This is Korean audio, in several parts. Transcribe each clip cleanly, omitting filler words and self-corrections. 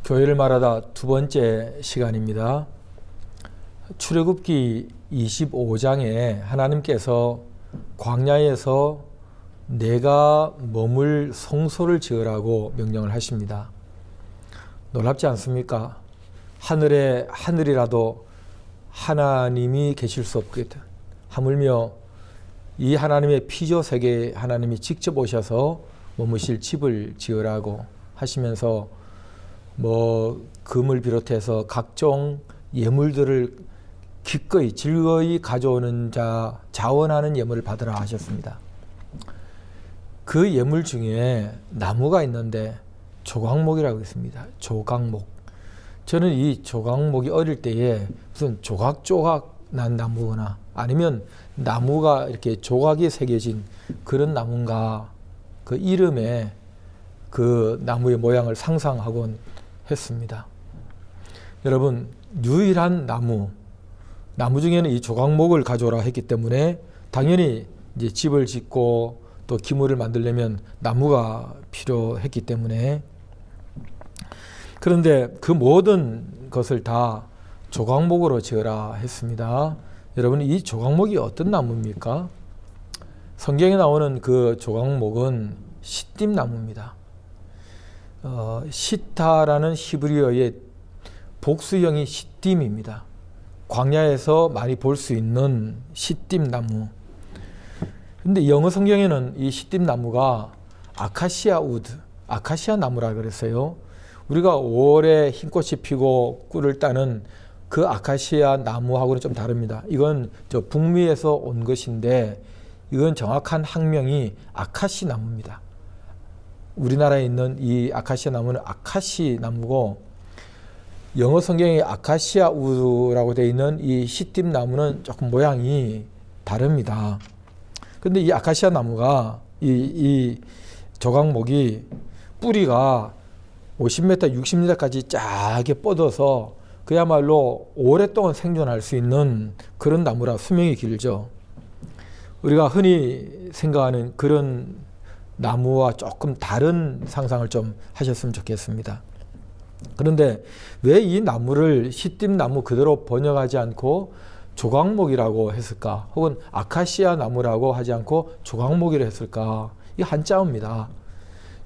교회를 말하다 두 번째 시간입니다. 출애굽기 25장에 하나님께서 광야에서 내가 머물 성소를 지으라고 명령을 하십니다. 놀랍지 않습니까? 하늘에 하늘이라도 하나님이 계실 수 없거든. 하물며 이 하나님의 피조 세계에 하나님이 직접 오셔서 머무실 집을 지으라고 하시면서 금을 비롯해서 각종 예물들을 기꺼이 즐거이 가져오는 자, 자원하는 예물을 받으라 하셨습니다. 그 예물 중에 나무가 있는데 조각목이라고 있습니다. 조각목. 저는 이 조각목이 어릴 때에 무슨 조각조각 난 나무거나 아니면 나무가 이렇게 조각이 새겨진 그런 나무인가, 그 이름에 그 나무의 모양을 상상하곤 했습니다. 여러분, 유일한 나무 중에는 이 조각목을 가져오라 했기 때문에 당연히 이제 집을 짓고 또 기물을 만들려면 나무가 필요했기 때문에, 그런데 그 모든 것을 다 조각목으로 지으라 했습니다. 여러분, 이 조각목이 어떤 나무입니까? 성경에 나오는 그 조각목은 시띠나무입니다. 시타라는 히브리어의 복수형이 시딤입니다. 광야에서 많이 볼 수 있는 시딤나무. 근데 영어 성경에는 이 시딤나무가 아카시아 우드, 아카시아 나무라 그랬어요. 우리가 5월에 흰꽃이 피고 꿀을 따는 그 아카시아 나무하고는 좀 다릅니다. 이건 저 북미에서 온 것인데 이건 정확한 학명이 아카시 나무입니다. 우리나라에 있는 이 아카시아 나무는 아카시 나무고, 영어 성경에 아카시아 우드라고 되어 있는 이 시딤 나무는 조금 모양이 다릅니다. 근데 이 아카시아 나무가 이 조각목이 뿌리가 50m, 60m까지 짜게 뻗어서 그야말로 오랫동안 생존할 수 있는 그런 나무라 수명이 길죠. 우리가 흔히 생각하는 그런 나무와 조금 다른 상상을 좀 하셨으면 좋겠습니다. 그런데 왜 이 나무를 시딤나무 그대로 번역하지 않고 조각목이라고 했을까? 혹은 아카시아 나무라고 하지 않고 조각목이라 했을까? 이 한자어입니다.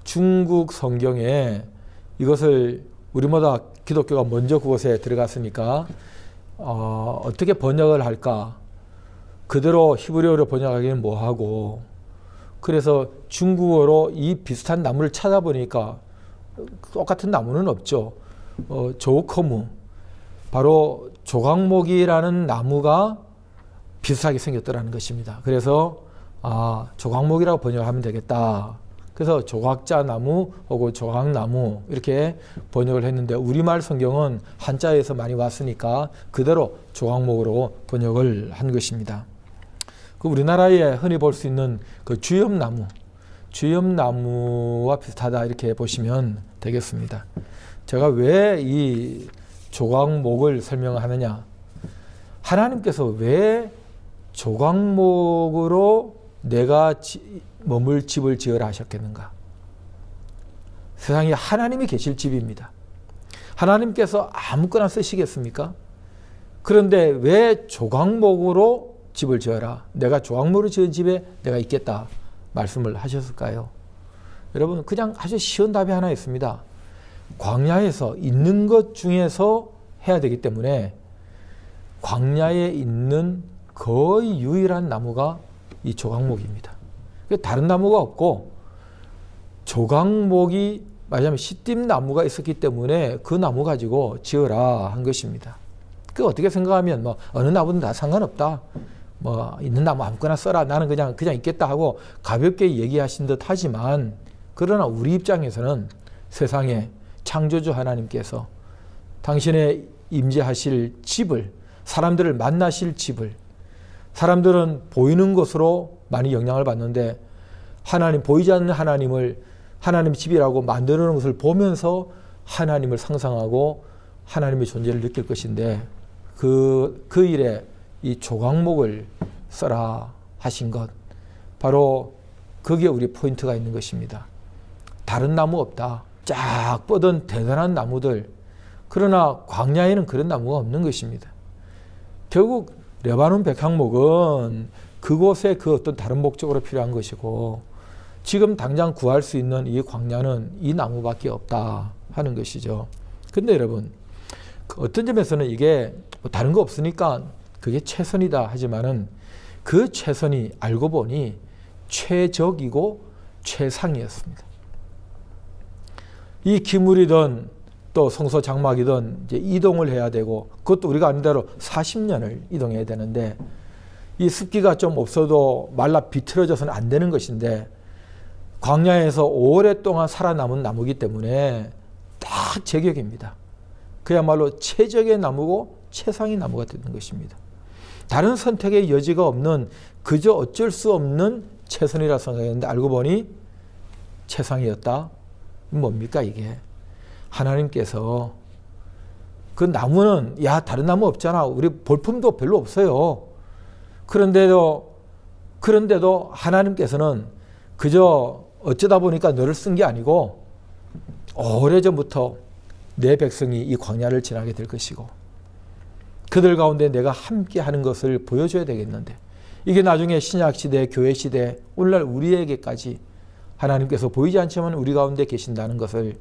중국 성경에 이것을 우리보다 기독교가 먼저 그곳에 들어갔으니까 어떻게 번역을 할까? 그대로 히브리어로 번역하기는 뭐하고, 그래서 중국어로 이 비슷한 나무를 찾아보니까 똑같은 나무는 없죠. 조커무, 바로 조각목이라는 나무가 비슷하게 생겼더라는 것입니다. 그래서 조각목이라고 번역하면 되겠다. 그래서 조각자 나무 혹은 조각나무 이렇게 번역을 했는데, 우리말 성경은 한자에서 많이 왔으니까 그대로 조각목으로 번역을 한 것입니다. 그 우리나라에 흔히 볼 수 있는 그 주엽나무와 비슷하다 이렇게 보시면 되겠습니다. 제가 왜 이 조각목을 설명하느냐? 하나님께서 왜 조각목으로 내가 머물 집을 지으라 하셨겠는가? 세상에 하나님이 계실 집입니다. 하나님께서 아무거나 쓰시겠습니까? 그런데 왜 조각목으로 집을 지어라, 내가 조각목으로 지은 집에 내가 있겠다 말씀을 하셨을까요? 여러분, 그냥 아주 쉬운 답이 하나 있습니다. 광야에서 있는 것 중에서 해야 되기 때문에 광야에 있는 거의 유일한 나무가 이 조각목입니다. 다른 나무가 없고 조각목이 말하자면 시딤나무가 있었기 때문에 그 나무 가지고 지으라 한 것입니다. 그 어떻게 생각하면 어느 나무든 다 상관없다, 있는 나무 아무거나 써라, 나는 그냥 있겠다 하고 가볍게 얘기하신 듯 하지만, 그러나 우리 입장에서는 세상에 창조주 하나님께서 당신의 임재하실 집을, 사람들을 만나실 집을, 사람들은 보이는 것으로 많이 영향을 받는데 하나님, 보이지 않는 하나님을 하나님의 집이라고 만드는 것을 보면서 하나님을 상상하고 하나님의 존재를 느낄 것인데, 그 일에 이 조각목을 써라 하신 것, 바로 거기에 우리 포인트가 있는 것입니다. 다른 나무 없다. 쫙 뻗은 대단한 나무들, 그러나 광야에는 그런 나무가 없는 것입니다. 결국 레바논 백향목은 그곳에 그 어떤 다른 목적으로 필요한 것이고, 지금 당장 구할 수 있는 이 광야는 이 나무밖에 없다 하는 것이죠. 근데 여러분, 어떤 점에서는 이게 뭐 다른 거 없으니까 그게 최선이다 하지만은 그 최선이 알고 보니 최적이고 최상이었습니다. 이 기물이든 또 성소 장막이든 이제 이동을 해야 되고, 그것도 우리가 아는 대로 40년을 이동해야 되는데, 이 습기가 좀 없어도 말라 비틀어져서는 안 되는 것인데, 광야에서 오랫동안 살아남은 나무이기 때문에 딱 제격입니다. 그야말로 최적의 나무고 최상의 나무가 되는 것입니다. 다른 선택의 여지가 없는, 그저 어쩔 수 없는 최선이라 생각했는데 알고 보니 최상이었다. 뭡니까 이게? 하나님께서 그 나무는 야 다른 나무 없잖아. 우리 볼품도 별로 없어요. 그런데도 하나님께서는 그저 어쩌다 보니까 너를 쓴 게 아니고 오래전부터 내 백성이 이 광야를 지나게 될 것이고 그들 가운데 내가 함께 하는 것을 보여줘야 되겠는데, 이게 나중에 신약시대, 교회시대, 오늘날 우리에게까지 하나님께서 보이지 않지만 우리 가운데 계신다는 것을,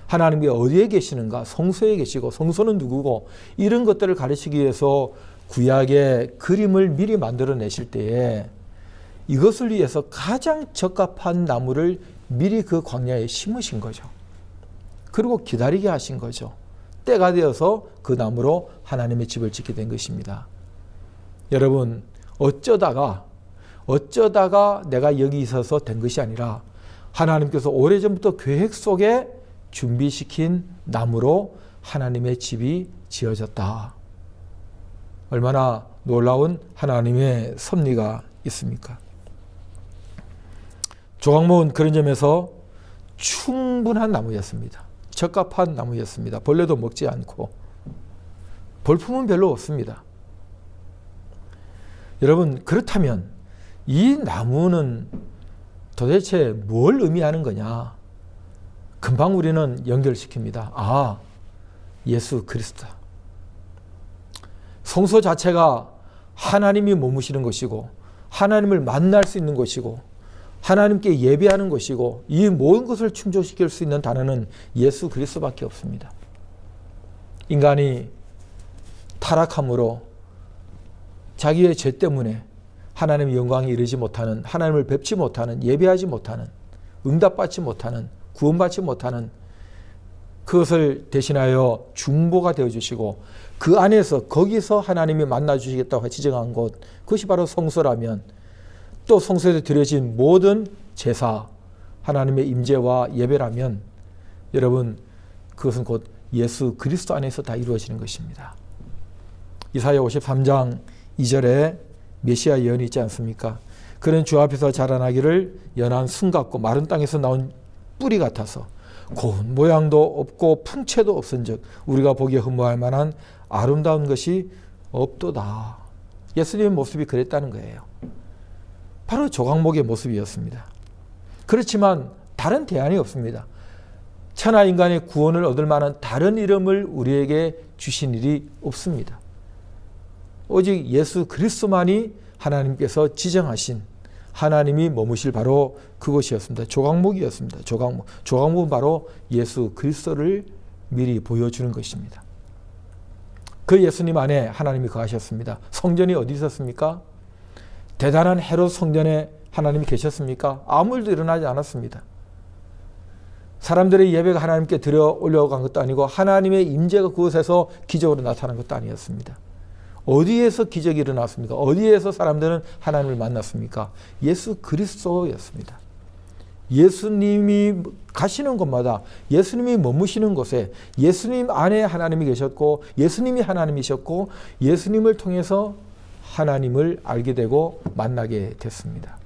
하나님이 어디에 계시는가, 성소에 계시고 성소는 누구고, 이런 것들을 가르치기 위해서 구약의 그림을 미리 만들어내실 때에 이것을 위해서 가장 적합한 나무를 미리 그 광야에 심으신 거죠. 그리고 기다리게 하신 거죠. 때가 되어서 그 나무로 하나님의 집을 짓게 된 것입니다. 여러분, 어쩌다가 내가 여기 있어서 된 것이 아니라 하나님께서 오래전부터 계획 속에 준비시킨 나무로 하나님의 집이 지어졌다. 얼마나 놀라운 하나님의 섭리가 있습니까? 조각목은 그런 점에서 충분한 나무였습니다. 적합한 나무였습니다. 벌레도 먹지 않고 볼품은 별로 없습니다. 여러분, 그렇다면 이 나무는 도대체 뭘 의미하는 거냐? 금방 우리는 연결시킵니다. 아, 예수 그리스도. 성소 자체가 하나님이 머무시는 것이고 하나님을 만날 수 있는 것이고 하나님께 예배하는 것이고, 이 모든 것을 충족시킬 수 있는 단어는 예수 그리스도밖에 없습니다. 인간이 타락함으로 자기의 죄 때문에 하나님의 영광에 이르지 못하는, 하나님을 뵙지 못하는, 예배하지 못하는, 응답받지 못하는, 구원받지 못하는, 그것을 대신하여 중보가 되어주시고 그 안에서 거기서 하나님이 만나주시겠다고 지정한 곳, 그것이 바로 성소라면, 또 성소에서 드려진 모든 제사, 하나님의 임재와 예배라면 여러분, 그것은 곧 예수 그리스도 안에서 다 이루어지는 것입니다. 이사야 53장 2절에 메시아 예언이 있지 않습니까? 그는 주 앞에서 자라나기를 연한 순 같고 마른 땅에서 나온 뿌리 같아서 고운 모양도 없고 풍채도 없은즉 우리가 보기에 흠모할 만한 아름다운 것이 없도다. 예수님의 모습이 그랬다는 거예요. 바로 조각목의 모습이었습니다. 그렇지만 다른 대안이 없습니다. 천하 인간의 구원을 얻을 만한 다른 이름을 우리에게 주신 일이 없습니다. 오직 예수 그리스도만이 하나님께서 지정하신, 하나님이 머무실 바로 그것이었습니다. 조각목이었습니다. 조각목은 바로 예수 그리스도를 미리 보여주는 것입니다. 그 예수님 안에 하나님이 거하셨습니다. 성전이 어디 있었습니까? 대단한 헤롯 성전에 하나님이 계셨습니까? 아무 일도 일어나지 않았습니다. 사람들의 예배가 하나님께 들여 올려간 것도 아니고 하나님의 임재가 그곳에서 기적으로 나타난 것도 아니었습니다. 어디에서 기적이 일어났습니까? 어디에서 사람들은 하나님을 만났습니까? 예수 그리스도였습니다. 예수님이 가시는 곳마다, 예수님이 머무시는 곳에 예수님 안에 하나님이 계셨고 예수님이 하나님이셨고 예수님을 통해서 하나님을 알게 되고 만나게 됐습니다.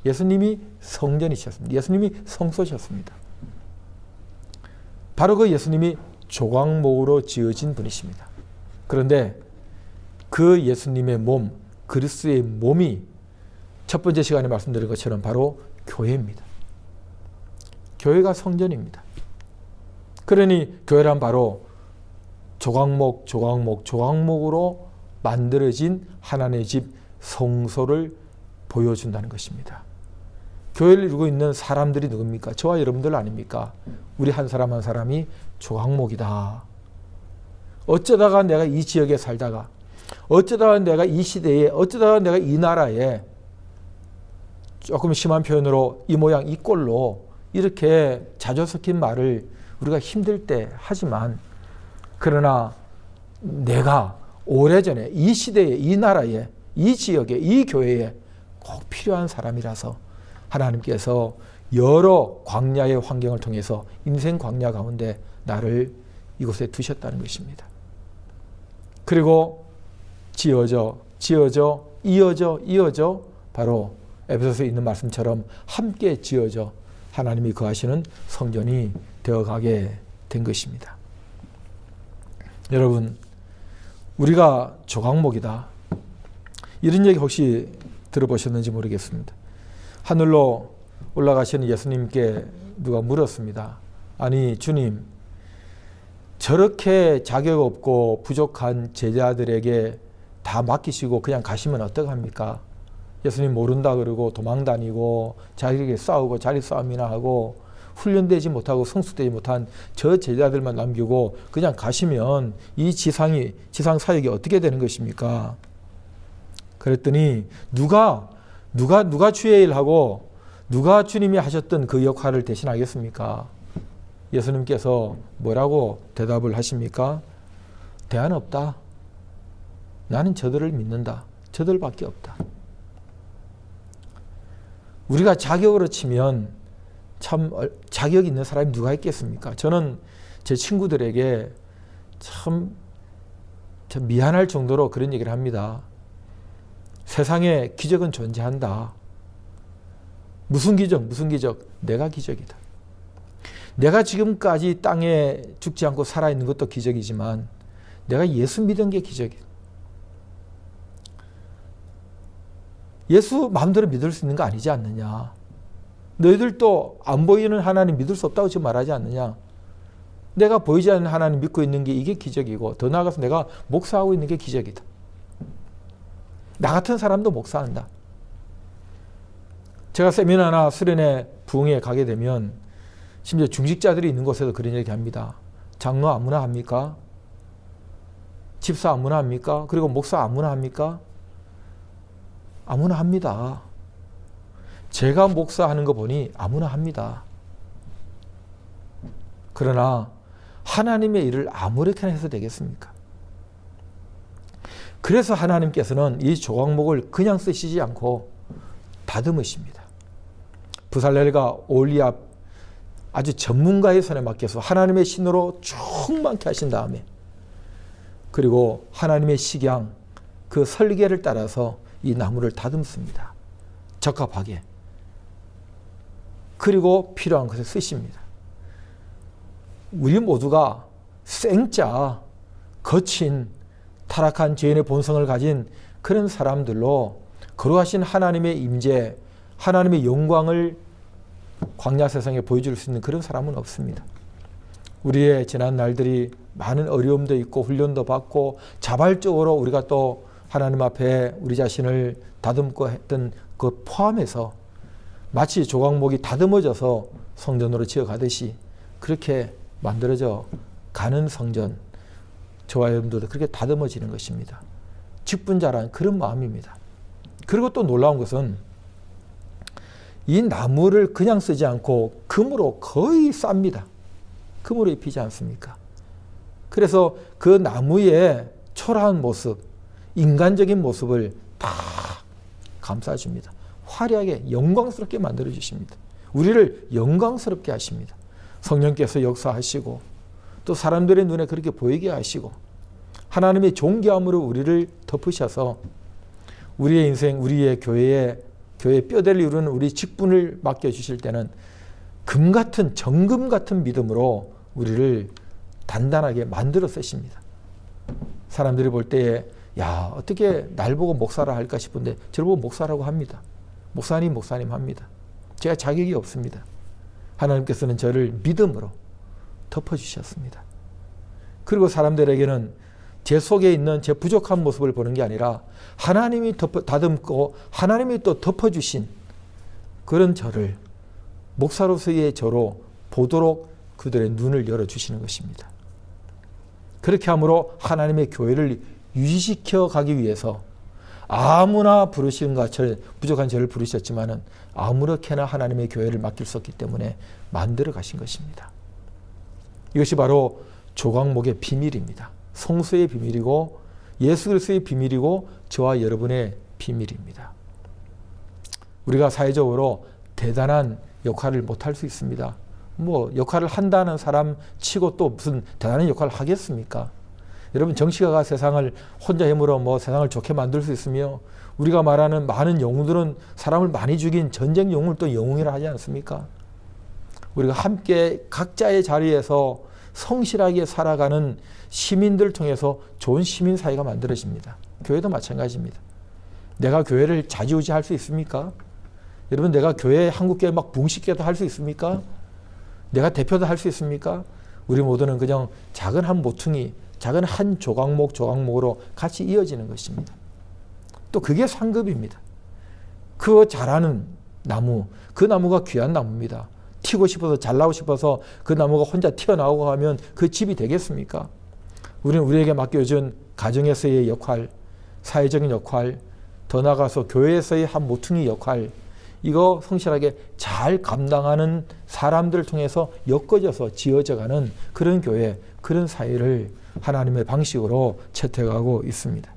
예수님이 성전이셨습니다. 예수님이 성소셨습니다. 바로 그 예수님이 조각목으로 지어진 분이십니다. 그런데 그 예수님의 몸, 그리스도의 몸이 첫 번째 시간에 말씀드린 것처럼 바로 교회입니다. 교회가 성전입니다. 그러니 교회란 바로 조각목, 조각목, 조각목으로 만들어진 하나님의 집 성소를 보여준다는 것입니다. 교회를 이루고 있는 사람들이 누굽니까? 저와 여러분들 아닙니까? 우리 한 사람 한 사람이 조각목이다. 어쩌다가 내가 이 지역에 살다가, 어쩌다가 내가 이 시대에, 어쩌다가 내가 이 나라에, 조금 심한 표현으로 이 모양 이 꼴로 이렇게 자주 섞인 말을 우리가 힘들 때 하지만, 그러나 내가 오래전에 이 시대에, 이 나라에, 이 지역에, 이 교회에 꼭 필요한 사람이라서 하나님께서 여러 광야의 환경을 통해서 인생 광야 가운데 나를 이곳에 두셨다는 것입니다. 그리고 이어져 바로 에베소서에 있는 말씀처럼 함께 지어져 하나님이 거하시는 성전이 되어가게 된 것입니다. 여러분, 우리가 조각목이다. 이런 얘기 혹시 들어보셨는지 모르겠습니다. 하늘로 올라가시는 예수님께 누가 물었습니다. 아니 주님, 저렇게 자격 없고 부족한 제자들에게 다 맡기시고 그냥 가시면 어떡합니까? 예수님 모른다 그러고 도망다니고 자기에게 싸우고 자리 싸움이나 하고 훈련되지 못하고 성숙되지 못한 저 제자들만 남기고 그냥 가시면 이 지상 사역이 어떻게 되는 것입니까? 그랬더니 누가 주의 일하고 누가 주님이 하셨던 그 역할을 대신하겠습니까? 예수님께서 뭐라고 대답을 하십니까? 대안 없다. 나는 저들을 믿는다. 저들밖에 없다. 우리가 자격으로 치면 참 자격 있는 사람이 누가 있겠습니까? 저는 제 친구들에게 참 미안할 정도로 그런 얘기를 합니다. 세상에 기적은 존재한다. 무슨 기적? 내가 기적이다. 내가 지금까지 땅에 죽지 않고 살아있는 것도 기적이지만 내가 예수 믿은 게 기적이다. 예수 마음대로 믿을 수 있는 거 아니지 않느냐. 너희들도 안 보이는 하나님 믿을 수 없다고 지금 말하지 않느냐. 내가 보이지 않는 하나님 믿고 있는 게 이게 기적이고 더 나아가서 내가 목사하고 있는 게 기적이다. 나 같은 사람도 목사한다. 제가 세미나나 수련회 부흥회에 가게 되면 심지어 중직자들이 있는 곳에서 그런 얘기 합니다. 장로 아무나 합니까? 집사 아무나 합니까? 그리고 목사 아무나 합니까? 아무나 합니다. 제가 목사하는 거 보니 아무나 합니다. 그러나 하나님의 일을 아무렇게나 해서 되겠습니까? 그래서 하나님께서는 이 조각목을 그냥 쓰시지 않고 다듬으십니다. 부살렐과 올리압 아주 전문가의 손에 맡겨서 하나님의 신으로 충만케 하신 다음에 그리고 하나님의 식양 그 설계를 따라서 이 나무를 다듬습니다. 적합하게. 그리고 필요한 것을 쓰십니다. 우리 모두가 생짜 거친 타락한 죄인의 본성을 가진 그런 사람들로 거룩하신 하나님의 임재, 하나님의 영광을 광야 세상에 보여줄 수 있는 그런 사람은 없습니다. 우리의 지난 날들이 많은 어려움도 있고 훈련도 받고 자발적으로 우리가 또 하나님 앞에 우리 자신을 다듬고 했던 그 포함해서 마치 조각목이 다듬어져서 성전으로 지어가듯이 그렇게 만들어져 가는 성전, 저와 여러분들도 그렇게 다듬어지는 것입니다. 직분자라는 그런 마음입니다. 그리고 또 놀라운 것은 이 나무를 그냥 쓰지 않고 금으로 거의 쌉니다. 금으로 입히지 않습니까? 그래서 그 나무의 초라한 모습, 인간적인 모습을 다 감싸줍니다. 화려하게 영광스럽게 만들어 주십니다. 우리를 영광스럽게 하십니다. 성령께서 역사하시고 또 사람들의 눈에 그렇게 보이게 하시고 하나님의 존귀함으로 우리를 덮으셔서 우리의 인생, 우리의 교회에 뼈대를 이루는 우리 직분을 맡겨주실 때는 금같은 정금 같은 믿음으로 우리를 단단하게 만들어 쓰십니다. 사람들이 볼 때에 야 어떻게 날 보고 목사라 할까 싶은데 저를 보고 목사라고 합니다. 목사님 합니다. 제가 자격이 없습니다. 하나님께서는 저를 믿음으로 덮어주셨습니다. 그리고 사람들에게는 제 속에 있는 제 부족한 모습을 보는 게 아니라 하나님이 다듬고 하나님이 또 덮어주신 그런 저를 목사로서의 저로 보도록 그들의 눈을 열어주시는 것입니다. 그렇게 함으로 하나님의 교회를 유지시켜 가기 위해서 아무나 부르시는 것처럼 부족한 저를 부르셨지만은 아무렇게나 하나님의 교회를 맡길 수 없기 때문에 만들어 가신 것입니다. 이것이 바로 조각목의 비밀입니다. 성수의 비밀이고 예수 그리스도의 비밀이고 저와 여러분의 비밀입니다. 우리가 사회적으로 대단한 역할을 못할 수 있습니다. 뭐 역할을 한다는 사람 치고 또 무슨 대단한 역할을 하겠습니까? 여러분 정치가가 세상을 혼자 힘으로 뭐 세상을 좋게 만들 수 있으며 우리가 말하는 많은 영웅들은 사람을 많이 죽인 전쟁 영웅을 또 영웅이라 하지 않습니까? 우리가 함께 각자의 자리에서 성실하게 살아가는 시민들 통해서 좋은 시민사회가 만들어집니다. 교회도 마찬가지입니다. 내가 교회를 좌지우지할 수 있습니까? 여러분 내가 교회 한국교회 막 붕식교도 할 수 있습니까? 내가 대표도 할 수 있습니까? 우리 모두는 그냥 작은 한 모퉁이 작은 한 조각목으로 같이 이어지는 것입니다. 또 그게 상급입니다. 그 자라는 나무, 그 나무가 귀한 나무입니다. 튀고 싶어서 잘나고 싶어서 그 나무가 혼자 튀어나오고 하면 그 집이 되겠습니까? 우리는 우리에게 맡겨준 가정에서의 역할, 사회적인 역할, 더 나아가서 교회에서의 한 모퉁이 역할, 이거 성실하게 잘 감당하는 사람들을 통해서 엮어져서 지어져가는 그런 교회, 그런 사회를 하나님의 방식으로 채택하고 있습니다.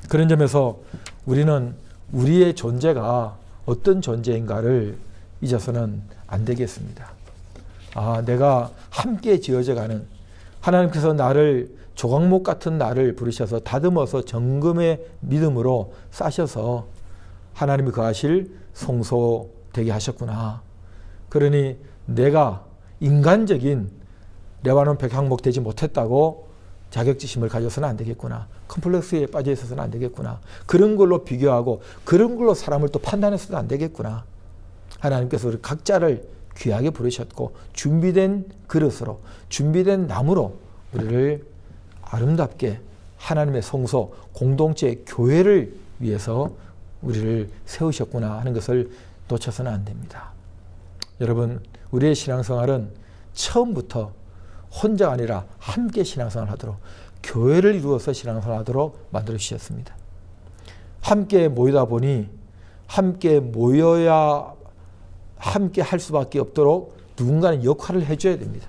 그런 점에서 우리는 우리의 존재가 어떤 존재인가를 잊어서는 안 되겠습니다. 내가 함께 지어져가는 하나님께서 나를 조각목 같은 나를 부르셔서 다듬어서 정금의 믿음으로 싸셔서 하나님이 거하실 성소 되게 하셨구나. 그러니 내가 인간적인 레바논 백향목 되지 못했다고 자격지심을 가져서는 안 되겠구나. 컴플렉스에 빠져 있어서는 안 되겠구나. 그런 걸로 비교하고 그런 걸로 사람을 또 판단해서도 안 되겠구나. 하나님께서 우리 각자를 귀하게 부르셨고 준비된 그릇으로 준비된 나무로 우리를 아름답게 하나님의 성소 공동체 교회를 위해서 우리를 세우셨구나 하는 것을 놓쳐서는 안 됩니다. 여러분 우리의 신앙생활은 처음부터 혼자가 아니라 함께 신앙생활을 하도록 교회를 이루어서 신앙생활을 하도록 만들어 주셨습니다. 함께 모이다 보니 함께 모여야 함께 할 수밖에 없도록 누군가는 역할을 해줘야 됩니다.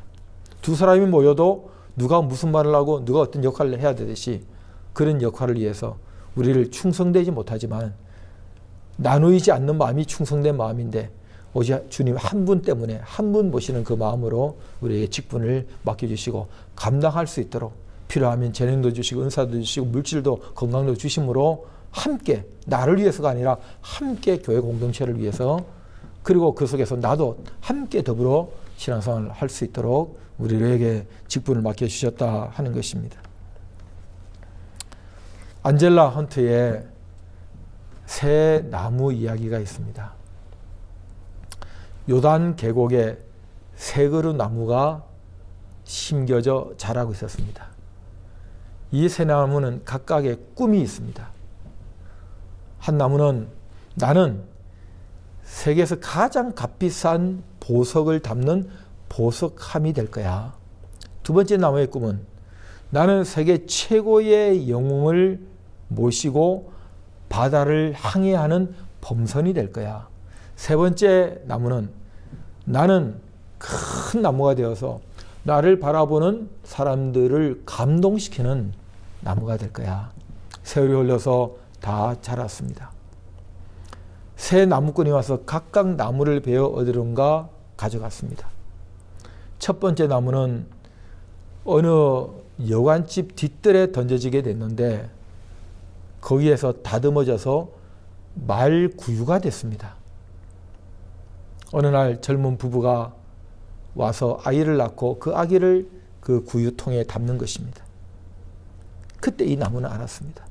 두 사람이 모여도 누가 무슨 말을 하고 누가 어떤 역할을 해야 되듯이 그런 역할을 위해서 우리를 충성되지 못하지만 나누이지 않는 마음이 충성된 마음인데 오직 주님 한 분 때문에 한 분 모시는 그 마음으로 우리에게 직분을 맡겨주시고 감당할 수 있도록 필요하면 재능도 주시고 은사도 주시고 물질도 건강도 주심으로 함께 나를 위해서가 아니라 함께 교회 공동체를 위해서 그리고 그 속에서 나도 함께 더불어 신앙생활을 할 수 있도록 우리에게 직분을 맡겨주셨다 하는 것입니다. 안젤라 헌트의 새 나무 이야기가 있습니다. 요단 계곡에 세 그루 나무가 심겨져 자라고 있었습니다. 이 세 나무는 각각의 꿈이 있습니다. 한 나무는 나는 세계에서 가장 값비싼 보석을 담는 보석함이 될 거야. 두 번째 나무의 꿈은 나는 세계 최고의 영웅을 모시고 바다를 항해하는 범선이 될 거야. 세 번째 나무는 나는 큰 나무가 되어서 나를 바라보는 사람들을 감동시키는 나무가 될 거야. 세월이 흘러서 다 자랐습니다. 세 나무꾼이 와서 각각 나무를 베어 어디론가 가져갔습니다. 첫 번째 나무는 어느 여관집 뒷뜰에 던져지게 됐는데 거기에서 다듬어져서 말구유가 됐습니다. 어느 날 젊은 부부가 와서 아이를 낳고 그 아기를 그 구유통에 담는 것입니다. 그때 이 나무는 알았습니다.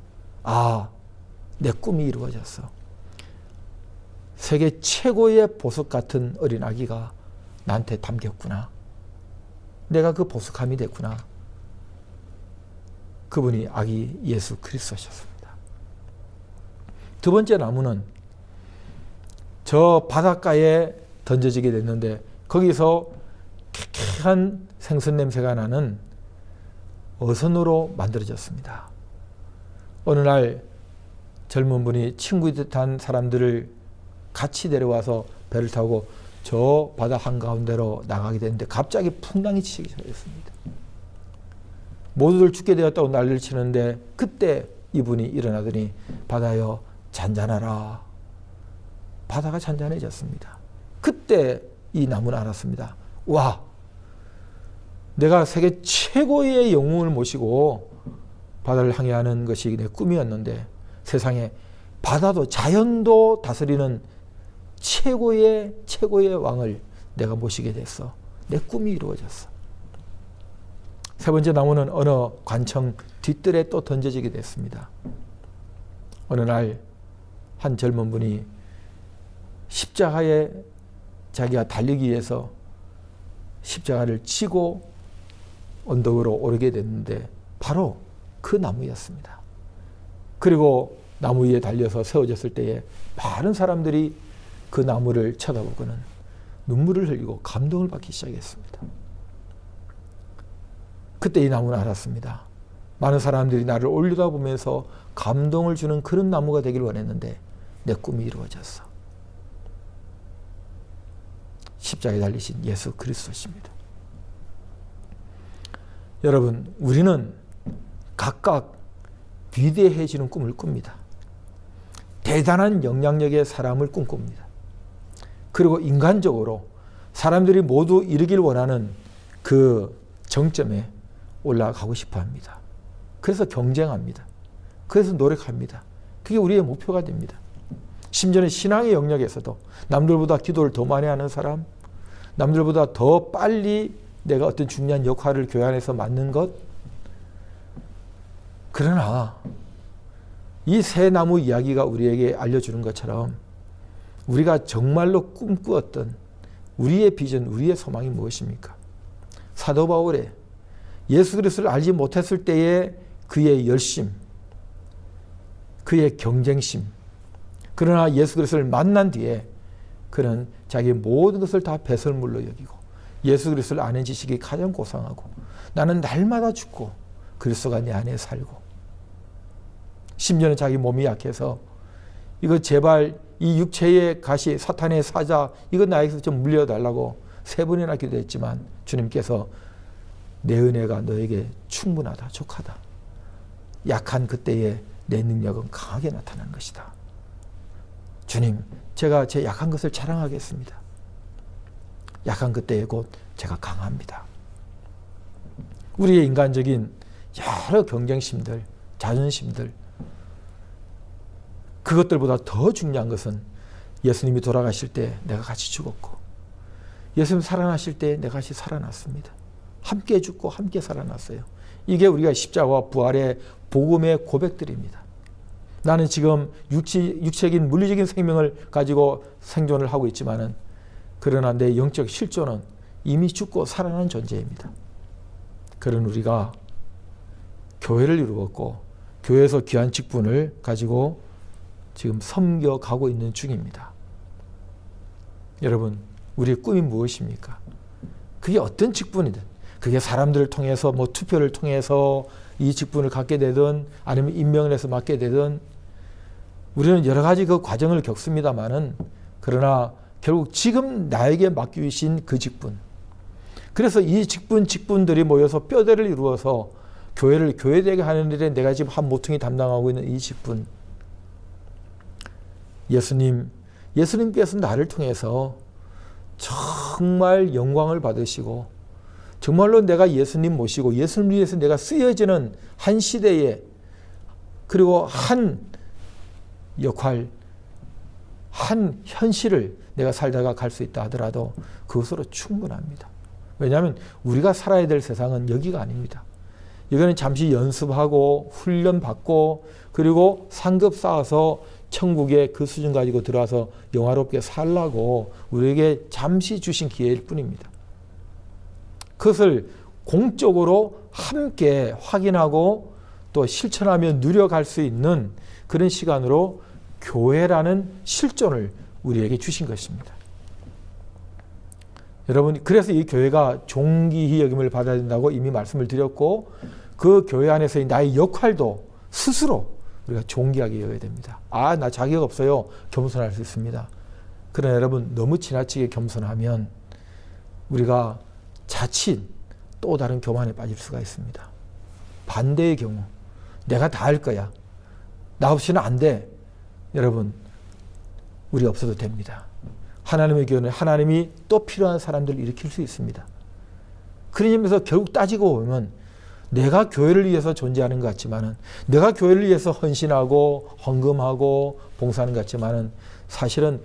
내 꿈이 이루어졌어. 세계 최고의 보석 같은 어린 아기가 나한테 담겼구나. 내가 그 보석함이 됐구나. 그분이 아기 예수 그리스도셨습니다. 두 번째 나무는 저 바닷가에 던져지게 됐는데 거기서 쾌쾌한 생선 냄새가 나는 어선으로 만들어졌습니다. 어느 날 젊은 분이 친구 듯한 사람들을 같이 데려와서 배를 타고 저 바다 한가운데로 나가게 됐는데 갑자기 풍랑이 치기 시작했습니다. 모두들 죽게 되었다고 난리를 치는데 그때 이분이 일어나더니 바다여 잔잔하라. 바다가 잔잔해졌습니다. 그때 이 나무는 알았습니다. 와, 내가 세계 최고의 영웅을 모시고 바다를 항해하는 것이 내 꿈이었는데 세상에 바다도 자연도 다스리는 최고의 왕을 내가 모시게 됐어. 내 꿈이 이루어졌어. 세 번째 나무는 어느 관청 뒷뜰에 또 던져지게 됐습니다. 어느 날 한 젊은 분이 십자가에 자기가 달리기 위해서 십자가를 치고 언덕으로 오르게 됐는데 바로 그 나무였습니다. 그리고 나무 위에 달려서 세워졌을 때에 많은 사람들이 그 나무를 쳐다보고는 눈물을 흘리고 감동을 받기 시작했습니다. 그때 이 나무는 알았습니다. 많은 사람들이 나를 올려다보면서 감동을 주는 그런 나무가 되길 원했는데 내 꿈이 이루어졌어. 십자가에 달리신 예수 그리스도십니다. 여러분, 우리는 각각 위대해지는 꿈을 꿉니다. 대단한 영향력의 사람을 꿈꿉니다. 그리고 인간적으로 사람들이 모두 이루길 원하는 그 정점에 올라가고 싶어 합니다. 그래서 경쟁합니다. 그래서 노력합니다. 그게 우리의 목표가 됩니다. 심지어는 신앙의 영역에서도 남들보다 기도를 더 많이 하는 사람, 남들보다 더 빨리 내가 어떤 중요한 역할을 교회 안에서 맡는 것. 그러나 이 새 나무 이야기가 우리에게 알려주는 것처럼 우리가 정말로 꿈꾸었던 우리의 비전, 우리의 소망이 무엇입니까? 사도 바울의 예수 그리스도를 알지 못했을 때의 그의 열심, 그의 경쟁심, 그러나 예수 그리스도를 만난 뒤에 그는 자기 모든 것을 다 배설물로 여기고 예수 그리스도를 아는 지식이 가장 고상하고 나는 날마다 죽고 그리스도가 내 안에 살고 심지어는 자기 몸이 약해서 이거 제발 이 육체의 가시 사탄의 사자 이거 나에게서 좀 물려달라고 3번이나 기도했지만 주님께서 내 은혜가 너에게 충분하다, 족하다. 약한 그때의 내 능력은 강하게 나타나는 것이다. 주님, 제가 제 약한 것을 자랑하겠습니다. 약한 그때에 곧 제가 강합니다. 우리의 인간적인 여러 경쟁심들, 자존심들, 그것들보다 더 중요한 것은 예수님이 돌아가실 때 내가 같이 죽었고 예수님 살아나실 때 내가 같이 살아났습니다. 함께 죽고 함께 살아났어요. 이게 우리가 십자가와 부활의 복음의 고백들입니다. 나는 지금 육체적인 물리적인 생명을 가지고 생존을 하고 있지만은 그러나 내 영적 실존은 이미 죽고 살아난 존재입니다. 그런 우리가 교회를 이루었고 교회에서 귀한 직분을 가지고 지금 섬겨가고 있는 중입니다. 여러분, 우리의 꿈이 무엇입니까? 그게 어떤 직분이든 그게 사람들을 통해서 뭐 투표를 통해서 이 직분을 갖게 되든 아니면 임명을 해서 맡게 되든 우리는 여러 가지 그 과정을 겪습니다만은 그러나 결국 지금 나에게 맡기신 그 직분, 그래서 이 직분들이 모여서 뼈대를 이루어서 교회를 교회되게 하는 일에 내가 지금 한 모퉁이 담당하고 있는 이 직분, 예수님께서 나를 통해서 정말 영광을 받으시고 정말로 내가 예수님 모시고 예수님 위해서 내가 쓰여지는 한 시대에 그리고 한 역할, 한 현실을 내가 살다가 갈 수 있다 하더라도 그것으로 충분합니다. 왜냐하면 우리가 살아야 될 세상은 여기가 아닙니다. 이거는 잠시 연습하고 훈련받고 그리고 상급 쌓아서 천국의 그 수준 가지고 들어와서 영화롭게 살라고 우리에게 잠시 주신 기회일 뿐입니다. 그것을 공적으로 함께 확인하고 또 실천하며 누려갈 수 있는 그런 시간으로 교회라는 실존을 우리에게 주신 것입니다. 여러분, 그래서 이 교회가 존귀히 여김을 받아야 된다고 이미 말씀을 드렸고, 그 교회 안에서의 나의 역할도 스스로 우리가 존귀하게 여겨야 됩니다. 나 자격 없어요. 겸손할 수 있습니다. 그러나 여러분, 너무 지나치게 겸손하면 우리가 자칫 또 다른 교만에 빠질 수가 있습니다. 반대의 경우, 내가 다 할 거야. 나 없이는 안 돼. 여러분, 우리 없어도 됩니다. 하나님의 교회는 하나님이 또 필요한 사람들을 일으킬 수 있습니다. 그런 의미에서 결국 따지고 보면 내가 교회를 위해서 존재하는 것 같지만은, 내가 교회를 위해서 헌신하고 헌금하고 봉사하는 것 같지만은, 사실은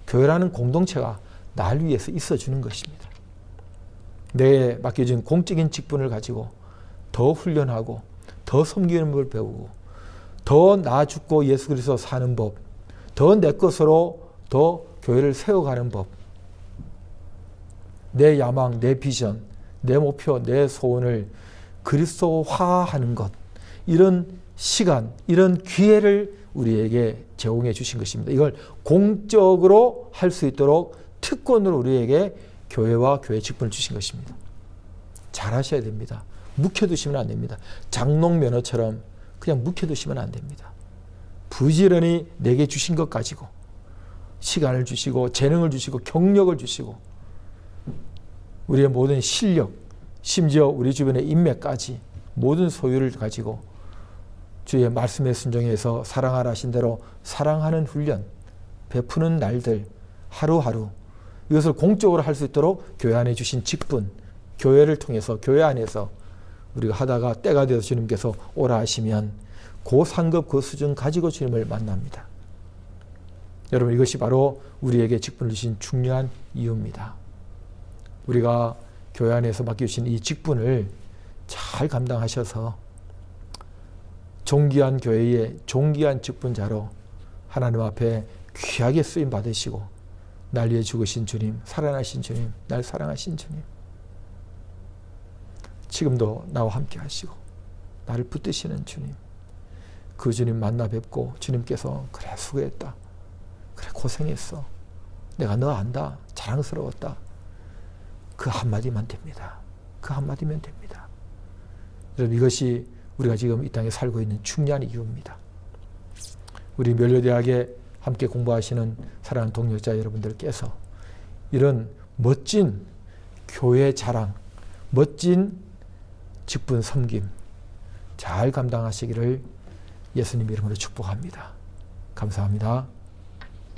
교회라는 공동체가 날 위해서 있어주는 것입니다. 내게 맡겨진 공적인 직분을 가지고 더 훈련하고 더 섬기는 법을 배우고 더 나 죽고 예수 그리스도 사는 법, 더 내 것으로 더 교회를 세워가는 법, 내 야망, 내 비전, 내 목표, 내 소원을 그리스도화하는 것, 이런 시간, 이런 기회를 우리에게 제공해 주신 것입니다. 이걸 공적으로 할 수 있도록 특권으로 우리에게 교회와 교회 직분을 주신 것입니다. 잘하셔야 됩니다. 묵혀두시면 안 됩니다. 장롱 면허처럼 그냥 묵혀두시면 안 됩니다. 부지런히 내게 주신 것 가지고 시간을 주시고 재능을 주시고 경력을 주시고 우리의 모든 실력, 심지어 우리 주변의 인맥까지 모든 소유를 가지고 주의 말씀에 순종해서 사랑하라 하신 대로 사랑하는 훈련, 베푸는 날들, 하루하루 이것을 공적으로 할 수 있도록 교회 안에 주신 직분, 교회를 통해서 교회 안에서 우리가 하다가 때가 되어서 주님께서 오라 하시면 그 상급 그 수준 가지고 주님을 만납니다. 여러분, 이것이 바로 우리에게 직분을 주신 중요한 이유입니다. 우리가 교회 안에서 맡겨주신 이 직분을 잘 감당하셔서 존귀한 교회의 존귀한 직분자로 하나님 앞에 귀하게 쓰임 받으시고 날 위해 죽으신 주님, 살아나신 주님, 날 사랑하신 주님, 지금도 나와 함께 하시고 나를 붙드시는 주님, 그 주님 만나 뵙고 주님께서 그래 수고했다, 그래 고생했어, 내가 너 안다, 자랑스러웠다, 그 한마디만 됩니다. 그 한마디면 됩니다. 여러분, 이것이 우리가 지금 이 땅에 살고 있는 중요한 이유입니다. 우리 멸려대학에 함께 공부하시는 사랑하는 동역자 여러분들께서 이런 멋진 교회 자랑, 멋진 직분 섬김 잘 감당하시기를 예수님 이름으로 축복합니다. 감사합니다.